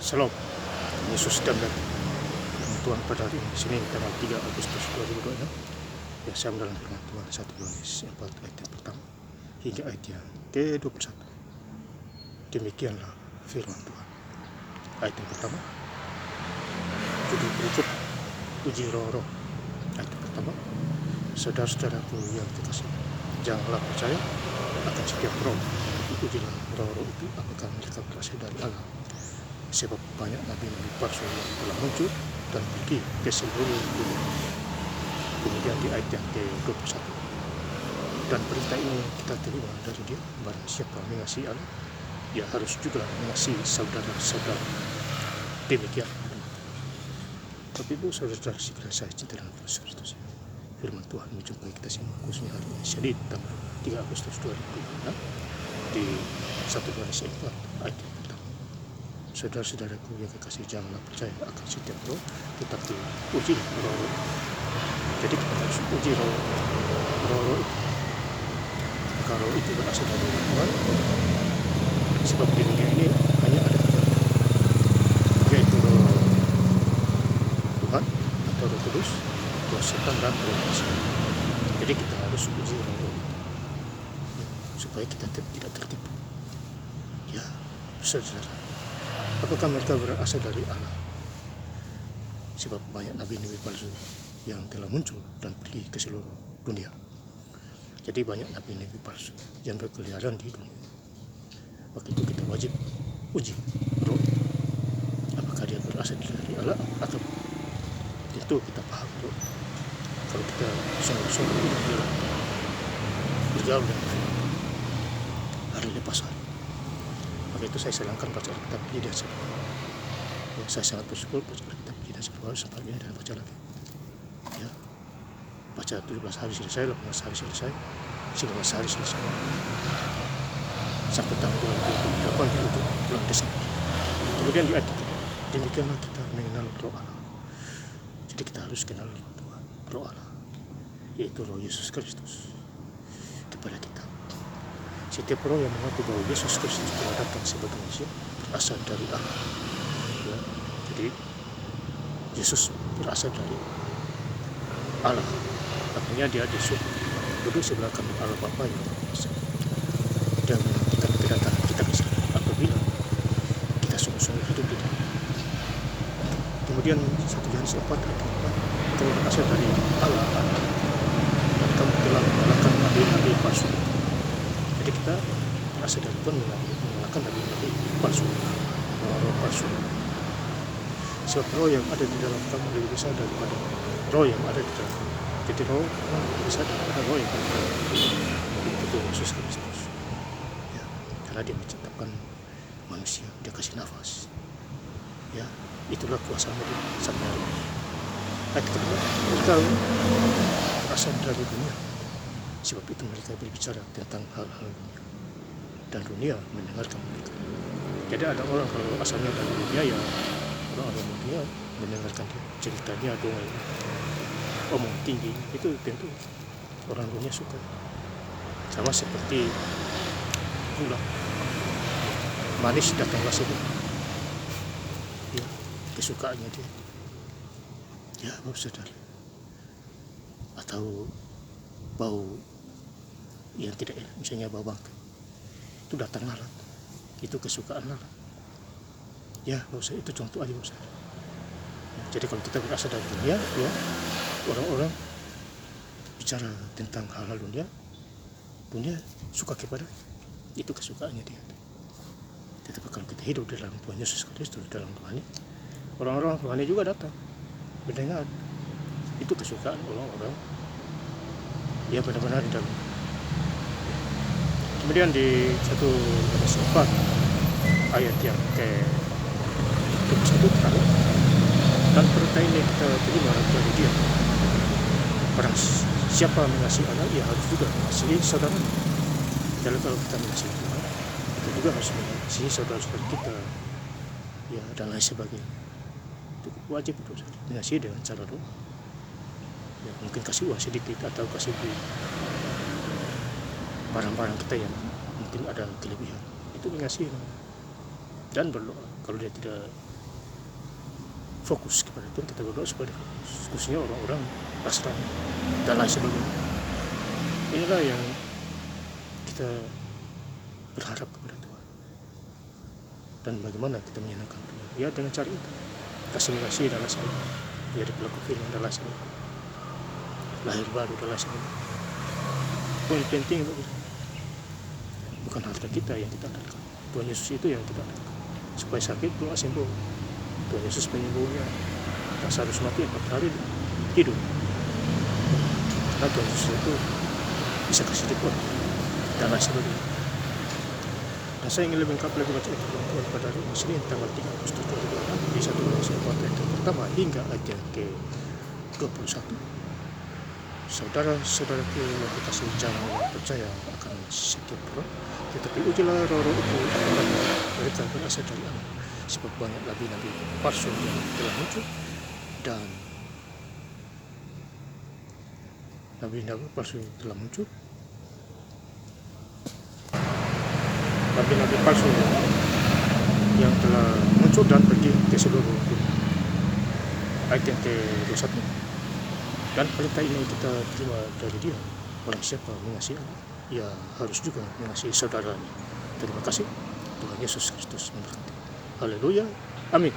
Shalom, Yesus dan Tuhan pada hari ini, Senin tanggal 3 Agustus 2026. Ya, saya dalam firman Tuhan 1 Yohanes 4 ayat yang pertama hingga ayat yang ke-21. Demikianlah firman Tuhan. Ayat yang pertama, judul berikut uji roh-roh. Ayat yang pertama, saudara-saudaraku yang terkasih, janganlah percaya akan setiap roh, ujilah roh-roh itu apakah mereka berasal dari Allah. Sebab banyak nabi-nabi palsu yang telah muncul dan pergi ke seluruh dunia. Kemudian di ayat yang ke-21, dan perintah ini kita terima dari Dia, barang siapa mengasihi Allah, dia harus juga mengasihi saudara-saudara. Demikian. Tapi Ibu, saudara-saudara sekalian saya cinta dalam Kristus, firman Tuhan menjumpai kita semua khususnya hari ini, Senin tanggal 3 Agustus 2026 di 1 Yohanes 4 ayat yang pertama. Saudara-saudaraku yang kekasih, janganlah percaya akan setiap roh, tetapi uji roh. Jadi kita harus uji roh itu. Maka roh itu berasal dari Tuhan. Sebab di dunia ini hanya ada tiga, yaitu roh Tuhan atau roh kudus, roh setan, dan roh manusia. Jadi kita harus uji roh supaya kita tidak tertipu. Ya, saudara, apakah mereka berasal dari Allah? Sebab banyak nabi-nabi palsu yang telah muncul dan pergi ke seluruh dunia. Jadi banyak nabi-nabi palsu yang berkeliaran di dunia. Maka itu kita wajib uji roh, apakah dia berasal dari Allah atau tentu kita paham roh. Kalau kita sungguh-sungguh hidup bergaul dengan Tuhan hari lepas hari, maka itu saya silangkan baca Alkitab ini dan sebab ya, saya sangat bersyukur baca Alkitab ini dan sebab sampai ini dan baca lagi. Ya, baca 17 hari selesai, 18 hari selesai, 19 hari selesai, sampai tanggal 28 di ujung bulan Desember. Kemudian di ayat demikianlah kita mengenal roh Allah. Jadi kita harus kenal Tuhan, roh Allah, yaitu roh Yesus Kristus kepada kita. Setiap roh yang mengaku bahwa Yesus Kristus telah datang sebagai manusia berasal dari Allah. Ya, jadi Yesus berasal dari Allah. Artinya dia duduk sebelah kanan Allah Bapa yang Maha Kuasa dan menantikan kedatangan kita ke sana apabila kita sungguh-sungguh hidup di dalam. Kemudian 1 Yohanes 4 ayat 4, kamu berasal dari Allah dan kamu telah mengalahkan nabi-nabi palsu. Jadi kita berasal dari Tuhan mengalahkan nabi-nabi palsu, roh palsu. Sebab roh yang ada di dalam kamu lebih besar daripada roh yang ada di dalam. Jadi roh lebih besar daripada roh yang ada di dalam. Itu Yesus Kristus. Ya, karena dia menciptakan manusia, dia kasih nafas. Ya, itulah kuasanya dia sampai hari ini. Ayat kedua, mereka berasal dari dunia. Sebab itu mereka berbicara tentang hal-hal dunia dan dunia mendengarkan mereka. Jadi ada orang kalau asalnya dari dunia, ya orang dunia mendengarkan dia, ceritanya, dongeng, omong tinggi, itu tentu orang dunia suka. Sama seperti gula manis datanglah sedih, ya, kesukaannya dia. Ya, saudara, atau bau yang tidak enak, misalnya bau bangkai, itu datang lalat, itu kesukaan lalat. Ya, itu contoh aja ya, jadi kalau kita berasal dari dunia, ya, orang-orang bicara tentang hal-hal dunia suka kepada itu kesukaannya dia. Tetapi kalau kita hidup dalam Tuhan Yesus Kristus, dalam rohani, orang-orang rohani juga datang mendengar itu kesukaan orang-orang ya benar-benar di dalam. Kemudian di 1 Yohanes 4 ayat yang ke-21 terakhir, dan perintah ini kita terima dari Dia, barang siapa mengasihi Allah, ia harus juga mengasihi saudara. Jadi kalau kita mengasihi Tuhan, kita juga harus mengasihi saudara-saudara kita, ya, dan lain sebagainya. Itu wajib itu mengasihi dengan cara roh. Ya, mungkin kasih uang sedikit atau kasih barang-barang kita yang mungkin ada kelebihan, itu mengasihi dan berdoa. Kalau dia tidak fokus kepada Tuhan, kita berdoa supaya fokus, khususnya orang-orang Nasrani dan lain sebagainya. Inilah yang kita berharap kepada Tuhan. Dan bagaimana kita menyenangkan Tuhan? Ya dengan cara itu, kasih mengasihi dan lain sebagainya, jadi pelaku firman dan lain sebagainya, lahir baru dan lain sebagainya. Poin penting bukan harta kita yang kita andalkan, Tuhan Yesus itu yang kita andalkan. Supaya sakit doa sembuh, Tuhan Yesus penyembuhnya. Lazarus mati 4 hari hidup, karena Tuhan Yesus itu bisa kasih hidup dan lain sebagainya. Dan saya ingin lebih lengkap lagi baca ayat Tuhan pada hari ini, Senin tanggal 3 Agustus 2026 di 1 Yohanes 4 ayat yang pertama hingga ayat yang ke-21. Saudara-saudaraku yang kekasih, jangan percaya akan setiap roh, tetapi ujilah roh-roh itu apakah mereka berasal dari Allah, sebab banyak nabi-nabi palsu yang telah muncul dan nabi-nabi palsu telah muncul. Nabi-nabi palsu yang telah muncul dan pergi ke seluruh dunia. Ayat yang ke-21. Dan perintah ini kita terima dari Dia, orang siapa mengasihi Allah, ia harus juga mengasihi saudaranya. Terima kasih. Tuhan Yesus Kristus memberkati. Haleluya. Amin.